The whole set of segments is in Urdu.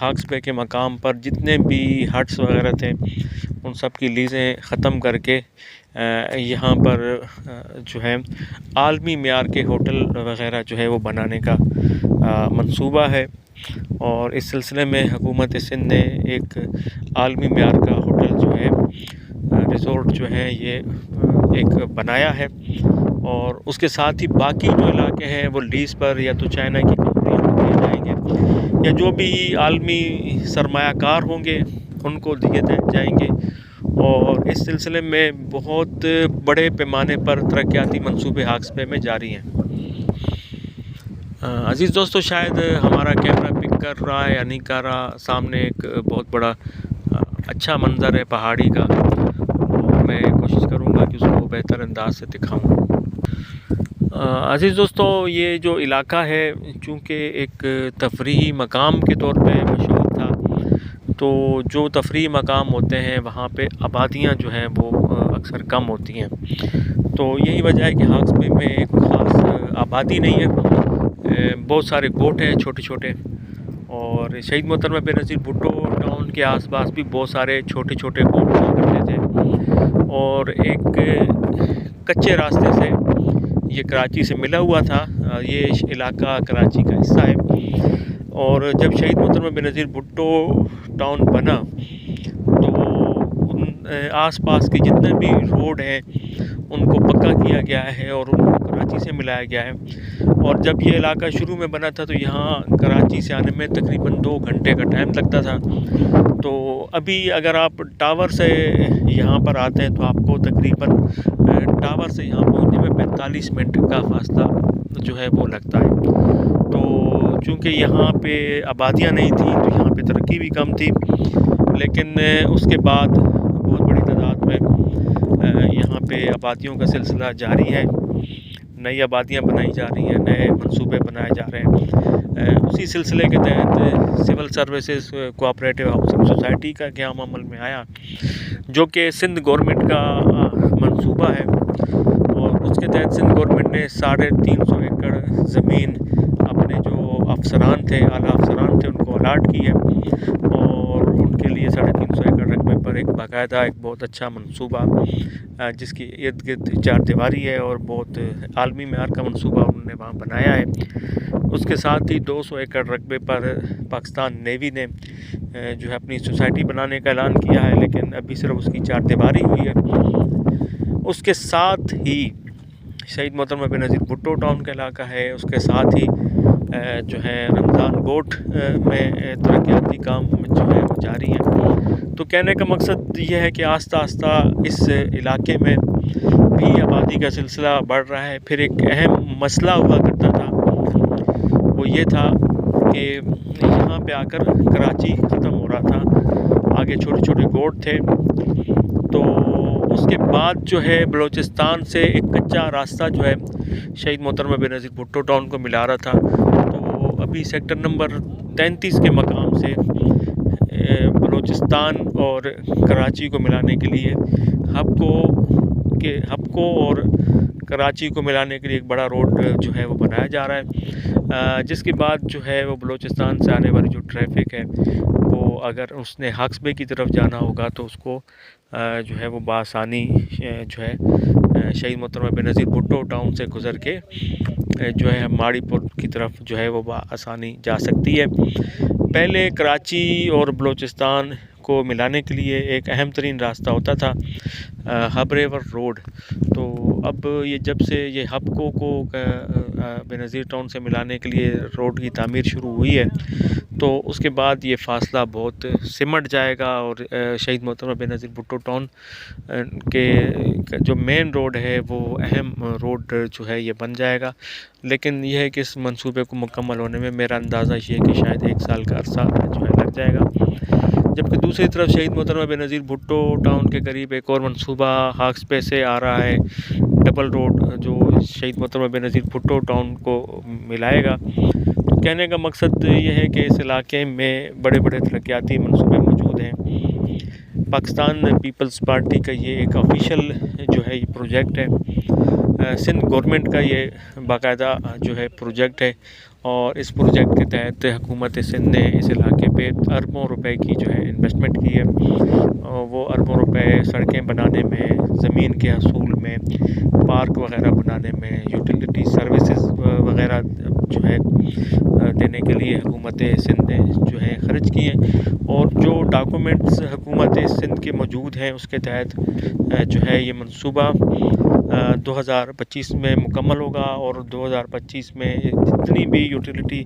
ہاکس بے کے مقام پر جتنے بھی ہٹس وغیرہ تھے ان سب کی لیزیں ختم کر کے یہاں پر جو ہے عالمی معیار کے ہوٹل وغیرہ جو ہے وہ بنانے کا منصوبہ ہے، اور اس سلسلے میں حکومت سندھ نے ایک عالمی معیار کا ہوٹل جو ہے ریزورٹ جو ہے یہ ایک بنایا ہے، اور اس کے ساتھ ہی باقی جو علاقے ہیں وہ لیز پر یا تو چائنا کی کمپنیوں کو دیے جائیں گے یا جو بھی عالمی سرمایہ کار ہوں گے ان کو دیے جائیں گے، اور اس سلسلے میں بہت بڑے پیمانے پر ترقیاتی منصوبے ہاکس بے میں جاری ہیں۔ عزیز دوستو، شاید ہمارا کیمرہ پک کر رہا ہے یا نہیں کر رہا، سامنے ایک بہت بڑا اچھا منظر ہے پہاڑی کا، اور میں کوشش کروں گا کہ اس کو بہتر انداز سے دکھاؤں۔ عزیز دوستو، یہ جو علاقہ ہے چونکہ ایک تفریحی مقام کے طور پہ مشہور تھا، تو جو تفریحی مقام ہوتے ہیں وہاں پہ آبادیاں جو ہیں وہ اکثر کم ہوتی ہیں، تو یہی وجہ ہے کہ ہاکس بے میں ایک خاص آبادی نہیں ہے، بہت سارے گوٹ ہیں چھوٹے چھوٹے، اور شہید محترمہ بے نظیر بھٹو ٹاؤن کے آس پاس بھی بہت سارے چھوٹے چھوٹے گوٹ ہوا کرتے تھے، اور ایک کچے راستے سے یہ کراچی سے ملا ہوا تھا، یہ علاقہ کراچی کا حصہ ہے، اور جب شہید محترمہ بے نظیر بھٹو ٹاؤن بنا تو آس پاس کے جتنے بھی روڈ ہیں ان کو پکا کیا گیا ہے اور ان کو کراچی سے ملایا گیا ہے، اور جب یہ علاقہ شروع میں بنا تھا تو یہاں کراچی سے آنے میں تقریباً 2 گھنٹے کا ٹائم لگتا تھا، تو ابھی اگر آپ ٹاور سے یہاں پر آتے ہیں تو آپ کو تقریباً ٹاور سے یہاں پہنچنے میں 45 منٹ کا فاصلہ جو ہے وہ لگتا ہے، تو چونکہ یہاں پہ آبادیاں نہیں تھیں تو یہاں پہ ترقی بھی کم تھی، لیکن اس کے بعد بہت بڑی تعداد میں یہاں پہ آبادیوں کا سلسلہ جاری ہے، نئی آبادیاں بنائی جا رہی ہیں، نئے منصوبے بنائے جا رہے ہیں۔ اسی سلسلے کے تحت civil services cooperative housing society کا قیام عمل میں آیا، جو کہ سندھ گورنمنٹ کا منصوبہ ہے، اور اس کے تحت سندھ گورنمنٹ نے 350 ایکڑ زمین اپنے جو افسران تھے، اعلیٰ افسران تھے، ان کو الاٹ کی ہے، اور ان کے لیے 350 ایکڑ رقبے پر ایک باقاعدہ ایک بہت اچھا منصوبہ جس کی ارد گرد 4 دیواری ہے اور بہت عالمی معیار کا منصوبہ انہوں نے وہاں بنایا ہے۔ اس کے ساتھ ہی 200 ایکڑ رقبے پر پاکستان نیوی نے جو ہے اپنی سوسائٹی بنانے کا اعلان کیا ہے، لیکن ابھی صرف اس کی 4 دیواری ہوئی ہے۔ اس کے ساتھ ہی شہید محترمہ بے نظیر بھٹو ٹاؤن کا علاقہ ہے، اس کے ساتھ ہی جو ہے رمضان گوٹ میں ترقیاتی کام جو ہے وہ جاری ہیں، تو کہنے کا مقصد یہ ہے کہ آہستہ آہستہ اس علاقے میں بھی آبادی کا سلسلہ بڑھ رہا ہے۔ پھر ایک اہم مسئلہ ہوا کرتا تھا، وہ یہ تھا کہ یہاں پہ آ کر کراچی ختم ہو رہا تھا، آگے چھوٹے چھوٹے گوٹ تھے، تو اس کے بعد جو ہے بلوچستان سے ایک کچا راستہ جو ہے شہید محترمہ بے نظیر بھٹو ٹاؤن کو ملا رہا تھا، تو ابھی سیکٹر نمبر 33 کے مقام سے بلوچستان اور کراچی کو ملانے کے لیے ہب کو اور کراچی کو ملانے کے لیے ایک بڑا روڈ جو ہے وہ بنایا جا رہا ہے، جس کے بعد جو ہے وہ بلوچستان سے آنے والی جو ٹریفک ہے وہ اگر اس نے ہاکس بے کی طرف جانا ہوگا تو اس کو جو ہے وہ بآسانی جو ہے شہید محترمہ بے نظیر بھٹو ٹاؤن سے گزر کے جو ہے ماڑی پور کی طرف جو ہے وہ بآسانی جا سکتی ہے۔ پہلے کراچی اور بلوچستان کو ملانے کے لیے ایک اہم ترین راستہ ہوتا تھا ہب ریور روڈ، تو اب یہ جب سے یہ ہب کو بے نظیر ٹاؤن سے ملانے کے لیے روڈ کی تعمیر شروع ہوئی ہے تو اس کے بعد یہ فاصلہ بہت سمٹ جائے گا، اور شہید محترمہ بے نظیر بھٹو ٹاؤن کے جو مین روڈ ہے وہ اہم روڈ جو ہے یہ بن جائے گا، لیکن یہ ہے کہ اس منصوبے کو مکمل ہونے میں میرا اندازہ یہ ہے کہ شاید 1 سال کا عرصہ جو ہے لگ جائے گا، جبکہ دوسری طرف شہید محترمہ بے نظیر بھٹو ٹاؤن کے قریب ایک اور منصوبہ ہاکس بے سے آ رہا ہے، ڈبل روڈ، جو شہید محترمہ بے نظیر بھٹو ٹاؤن کو ملائے گا۔ تو کہنے کا مقصد یہ ہے کہ اس علاقے میں بڑے بڑے ترقیاتی منصوبے موجود ہیں۔ پاکستان پیپلز پارٹی کا یہ ایک آفیشیل جو ہے یہ پروجیکٹ ہے، سندھ گورنمنٹ کا یہ باقاعدہ جو ہے پروجیکٹ ہے، اور اس پروجیکٹ کے تحت حکومت سندھ نے اس علاقے پہ اربوں روپے کی جو ہے انویسٹمنٹ کی ہے، اور وہ اربوں روپے سڑکیں بنانے میں، زمین کے حصول میں، پارک وغیرہ بنانے میں، یوٹیلیٹی سروسز وغیرہ جو ہے دینے کے لیے حکومت سندھ نے جو ہے خرچ کی ہیں، اور جو ڈاکومنٹس حکومت سندھ کے موجود ہیں اس کے تحت جو ہے یہ منصوبہ 2025 میں مکمل ہوگا، اور 2025 میں جتنی بھی یوٹیلیٹی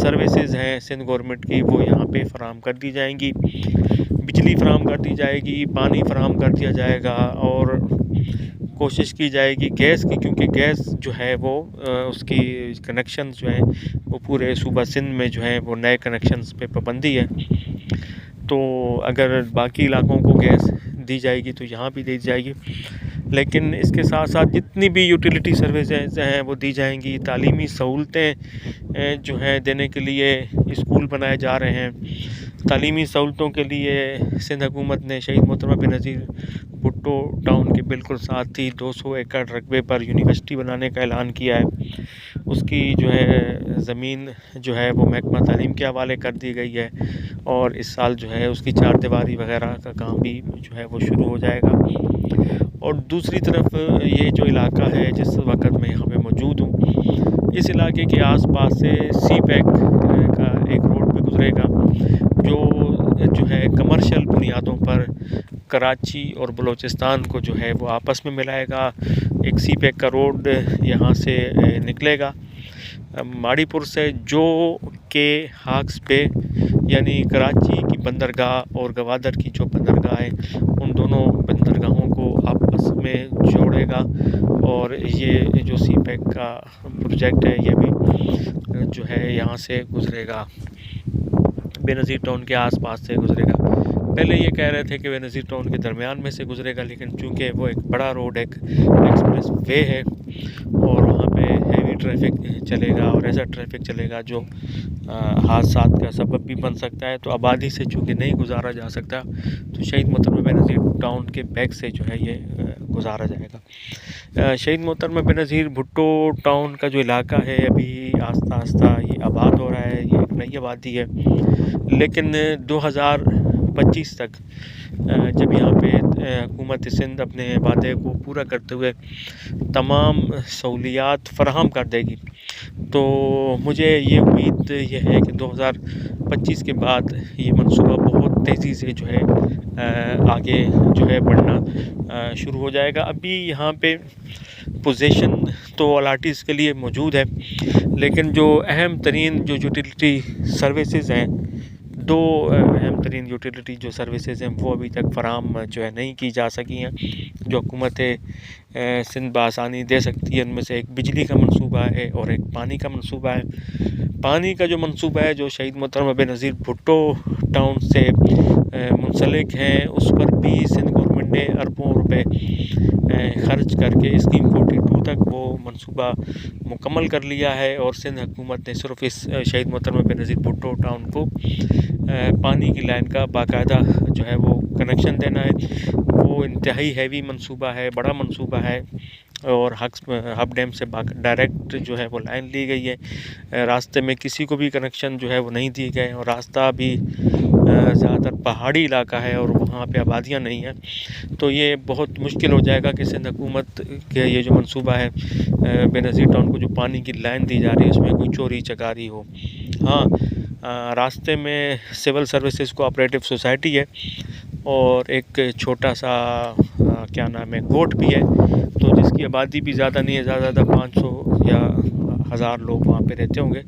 سروسز ہیں سندھ گورنمنٹ کی وہ یہاں پہ فراہم کر دی جائیں گی، بجلی فراہم کر دی جائے گی، پانی فراہم کر دیا جائے گا، اور کوشش کی جائے گی گیس کی، کیونکہ گیس جو ہے وہ اس کی کنیکشنز جو ہیں وہ پورے صوبہ سندھ میں جو ہیں وہ نئے کنیکشنز پہ پابندی ہے، تو اگر باقی علاقوں کو گیس دی جائے گی تو یہاں بھی دی جائے گی، لیکن اس کے ساتھ ساتھ جتنی بھی یوٹیلیٹی سروسز ہیں وہ دی جائیں گی۔ تعلیمی سہولتیں جو ہیں دینے کے لیے اسکول بنائے جا رہے ہیں، تعلیمی سہولتوں کے لیے سندھ حکومت نے شہید محترمہ بے نظیر بھٹو ٹاؤن کے بالکل ساتھ ہی 200 ایکڑ رقبے پر یونیورسٹی بنانے کا اعلان کیا ہے، اس کی جو ہے زمین جو ہے وہ محکمہ تعلیم کے حوالے کر دی گئی ہے، اور اس سال جو ہے اس کی چار دیواری وغیرہ کا کام بھی جو ہے وہ شروع ہو جائے گا۔ اور دوسری طرف یہ جو علاقہ ہے جس وقت میں یہاں پہ موجود ہوں، اس علاقے کے آس پاس سے سی پیک کا ایک روڈ بھی گزرے گا جو ہے کمرشل بنیادوں پر کراچی اور بلوچستان کو جو ہے وہ آپس میں ملائے گا۔ ایک سی پیک کا روڈ یہاں سے نکلے گا ماڑی پور سے، جو کہ ہاکس پہ یعنی کراچی کی بندرگاہ اور گوادر کی جو بندرگاہ ہے ان دونوں بندرگاہوں کو آپس میں جوڑے گا، اور یہ جو سی پیک کا پروجیکٹ ہے یہ بھی جو ہے یہاں سے گزرے گا، بے نظیر ٹاؤن کے آس پاس سے گزرے گا۔ پہلے یہ کہہ رہے تھے کہ بے نظیر ٹاؤن کے درمیان میں سے گزرے گا، لیکن چونکہ وہ ایک بڑا روڈ ایک ایکسپریس وے ہے اور وہاں پہ ہیوی ٹریفک چلے گا، اور ایسا ٹریفک چلے گا جو حادثات کا سبب بھی بن سکتا ہے، تو آبادی سے چونکہ نہیں گزارا جا سکتا تو شہید محترمہ بے نظیر ٹاؤن کے بیک سے جو ہے یہ گزارا جائے گا۔ شہید محترمہ بے نظیر بھٹو ٹاؤن کا جو علاقہ ہے ابھی آہستہ آہستہ یہ آباد ہو رہا ہے، یہ ایک نئی آبادی ہے، لیکن 2025 تک جب یہاں پہ حکومت سندھ اپنے وعدے کو پورا کرتے ہوئے تمام سہولیات فراہم کر دے گی، تو مجھے یہ امید یہ ہے کہ 2025 کے بعد یہ منصوبہ بہت تیزی سے جو ہے آگے جو ہے بڑھنا شروع ہو جائے گا۔ ابھی یہاں پہ پوزیشن تو الاٹیز کے لیے موجود ہے، لیکن جو اہم ترین جو یوٹیلیٹی سروسز ہیں، دو اہم ترین یوٹیلیٹی جو سروسز ہیں وہ ابھی تک فراہم جو ہے نہیں کی جا سکی ہیں، جو حکومت سندھ بآسانی دے سکتی ہے۔ ان میں سے ایک بجلی کا منصوبہ ہے اور ایک پانی کا منصوبہ ہے۔ پانی کا جو منصوبہ ہے جو شہید محترمہ بے نظیر بھٹو ٹاؤن سے منسلک ہیں، اس پر بھی سندھ گورنمنٹ نے اربوں روپے خرچ کر کے اسکیم 42 تک وہ منصوبہ مکمل کر لیا ہے، اور سندھ حکومت نے صرف اس شہید محترمہ بے نظیر بھٹو ٹاؤن کو پانی کی لائن کا باقاعدہ جو ہے وہ کنیکشن دینا ہے۔ وہ انتہائی ہیوی منصوبہ ہے، بڑا منصوبہ ہے، اور ہب ڈیم سے ڈائریکٹ جو ہے وہ لائن لی گئی ہے، راستے میں کسی کو بھی کنیکشن جو ہے وہ نہیں دیے گئے، اور راستہ بھی زیادہ تر پہاڑی علاقہ ہے اور وہاں پہ آبادیاں نہیں ہیں، تو یہ بہت مشکل ہو جائے گا کہ سندھ حکومت کے یہ جو منصوبہ ہے بے نظیر ٹاؤن کو جو پانی کی لائن دی جا رہی ہے اس میں کوئی چوری چکاری ہو۔ ہاں، راستے میں سول سروسز کوآپریٹو سوسائٹی ہے اور ایک چھوٹا سا کیا نام ہے گوٹ بھی ہے، تو جس کی آبادی بھی زیادہ نہیں ہے، زیادہ 500 یا 1000 لوگ وہاں پہ رہتے ہوں گے،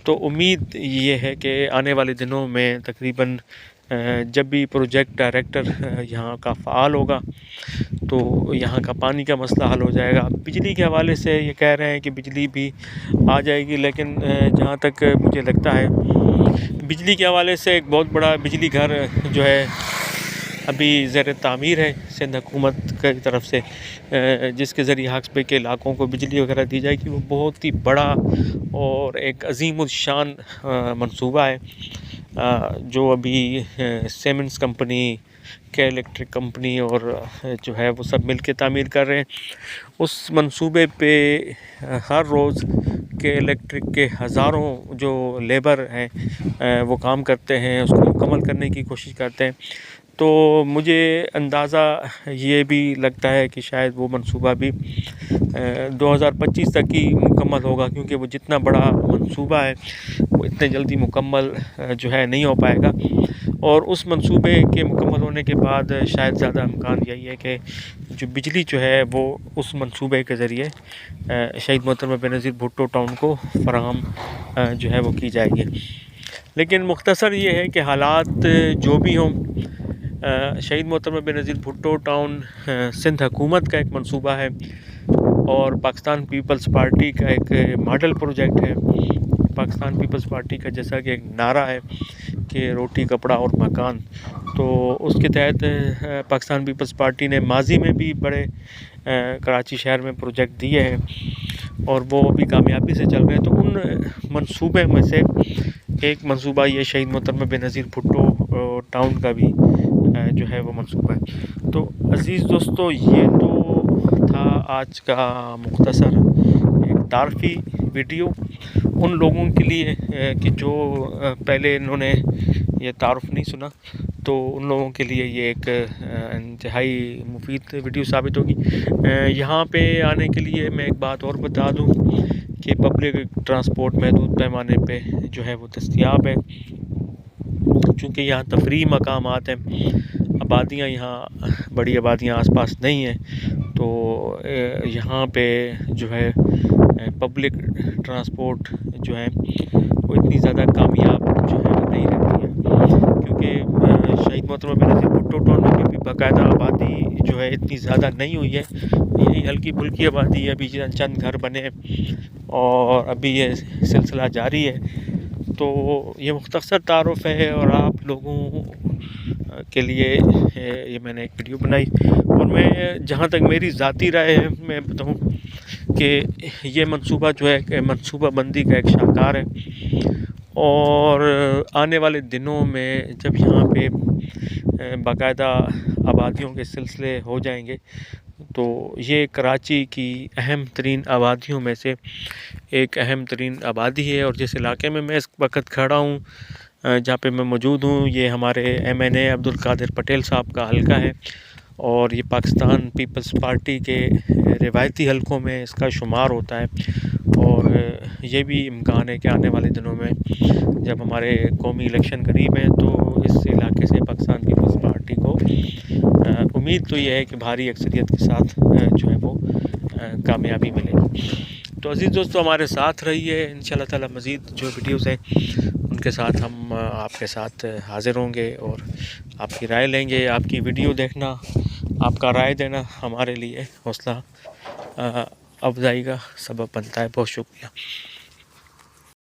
تو امید یہ ہے کہ آنے والے دنوں میں تقریباً جب بھی پروجیکٹ ڈائریکٹر یہاں کا فعال ہوگا تو یہاں کا پانی کا مسئلہ حل ہو جائے گا۔ بجلی کے حوالے سے یہ کہہ رہے ہیں کہ بجلی بھی آ جائے گی، لیکن جہاں تک مجھے لگتا ہے بجلی کے حوالے سے ایک بہت بڑا بجلی گھر جو ہے ابھی زیر تعمیر ہے سندھ حکومت کی طرف سے، جس کے ذریعے ہاکس بے کے علاقوں کو بجلی وغیرہ دی جائے گی۔ وہ بہت ہی بڑا اور ایک عظیم الشان منصوبہ ہے، جو ابھی سیمنٹس کمپنی، کے الیکٹرک کمپنی اور جو ہے وہ سب مل کے تعمیر کر رہے ہیں۔ اس منصوبے پہ ہر روز الیکٹرک کے ہزاروں جو لیبر ہیں وہ کام کرتے ہیں، اس کو مکمل کرنے کی کوشش کرتے ہیں. تو مجھے اندازہ یہ بھی لگتا ہے کہ شاید وہ منصوبہ بھی 2025 تک ہی مکمل ہوگا، کیونکہ وہ جتنا بڑا منصوبہ ہے وہ اتنے جلدی مکمل جو ہے نہیں ہو پائے گا. اور اس منصوبے کے مکمل ہونے کے بعد شاید زیادہ امکان یہی ہے کہ جو بجلی جو ہے وہ اس منصوبے کے ذریعے شہید محترمہ بے نظیر بھٹو ٹاؤن کو فراہم جو ہے وہ کی جائے گی. لیکن مختصر یہ ہے کہ حالات جو بھی ہوں، شہید محترمہ بے نظیر بھٹو ٹاؤن سندھ حکومت کا ایک منصوبہ ہے اور پاکستان پیپلز پارٹی کا ایک ماڈل پروجیکٹ ہے. پاکستان پیپلز پارٹی کا جیسا کہ ایک نعرہ ہے کہ روٹی کپڑا اور مکان، تو اس کے تحت پاکستان پیپلز پارٹی نے ماضی میں بھی بڑے کراچی شہر میں پروجیکٹ دیے ہیں اور وہ بھی کامیابی سے چل رہے ہیں. تو ان منصوبے میں سے ایک منصوبہ یہ شہید محترمہ بے نظیر بھٹو ٹاؤن کا بھی جو ہے وہ منصوبہ ہے. تو عزیز دوستو، یہ تو تھا آج کا مختصر ایک تعارفی ویڈیو ان لوگوں کے لیے کہ جو پہلے انہوں نے یہ تعارف نہیں سنا، تو ان لوگوں کے لیے یہ ایک انتہائی مفید ویڈیو ثابت ہوگی. یہاں پہ آنے کے لیے میں ایک بات اور بتا دوں کہ پبلک ٹرانسپورٹ محدود پیمانے پہ جو ہے وہ دستیاب ہے، چونکہ یہاں تفریحی مقامات ہیں، آبادیاں یہاں بڑی آبادیاں آس پاس نہیں ہیں، تو یہاں پہ جو ہے پبلک ٹرانسپورٹ جو ہے وہ اتنی زیادہ کامیاب جو ہے وہ نہیں رہتی ہے، کیونکہ شہید محترمہ بے نظیر بھٹو ٹاؤن میں بھی باقاعدہ آبادی جو ہے اتنی زیادہ نہیں ہوئی ہے. یہی ہلکی پھلکی آبادی ہے، ابھی چند گھر بنے اور ابھی یہ سلسلہ جاری ہے. تو یہ مختصر تعارف ہے اور آپ لوگوں کے لیے یہ میں نے ایک ویڈیو بنائی. اور میں جہاں تک میری ذاتی رائے ہے میں بتاؤں کہ یہ منصوبہ جو ہے کہ منصوبہ بندی کا ایک شاہکار ہے، اور آنے والے دنوں میں جب یہاں پہ باقاعدہ آبادیوں کے سلسلے ہو جائیں گے تو یہ کراچی کی اہم ترین آبادیوں میں سے ایک اہم ترین آبادی ہے. اور جس علاقے میں اس وقت کھڑا ہوں، جہاں پہ میں موجود ہوں، یہ ہمارے MNA عبدالقادر پٹیل صاحب کا حلقہ ہے اور یہ پاکستان پیپلز پارٹی کے روایتی حلقوں میں اس کا شمار ہوتا ہے. اور یہ بھی امکان ہے کہ آنے والے دنوں میں جب ہمارے قومی الیکشن قریب ہیں تو اس علاقے سے پاکستان پیپلز پارٹی کو امید تو یہ ہے کہ بھاری اکثریت کے ساتھ جو ہے وہ کامیابی ملے گی. تو عزیز دوستو، ہمارے ساتھ رہیے، انشاءاللہ تعالی مزید جو ویڈیوز ہیں ان کے ساتھ ہم آپ کے ساتھ حاضر ہوں گے اور آپ کی رائے لیں گے. آپ کی ویڈیو دیکھنا، آپ کا رائے دینا ہمارے لیے حوصلہ افزائی کا سبب بنتا ہے. بہت شکریہ.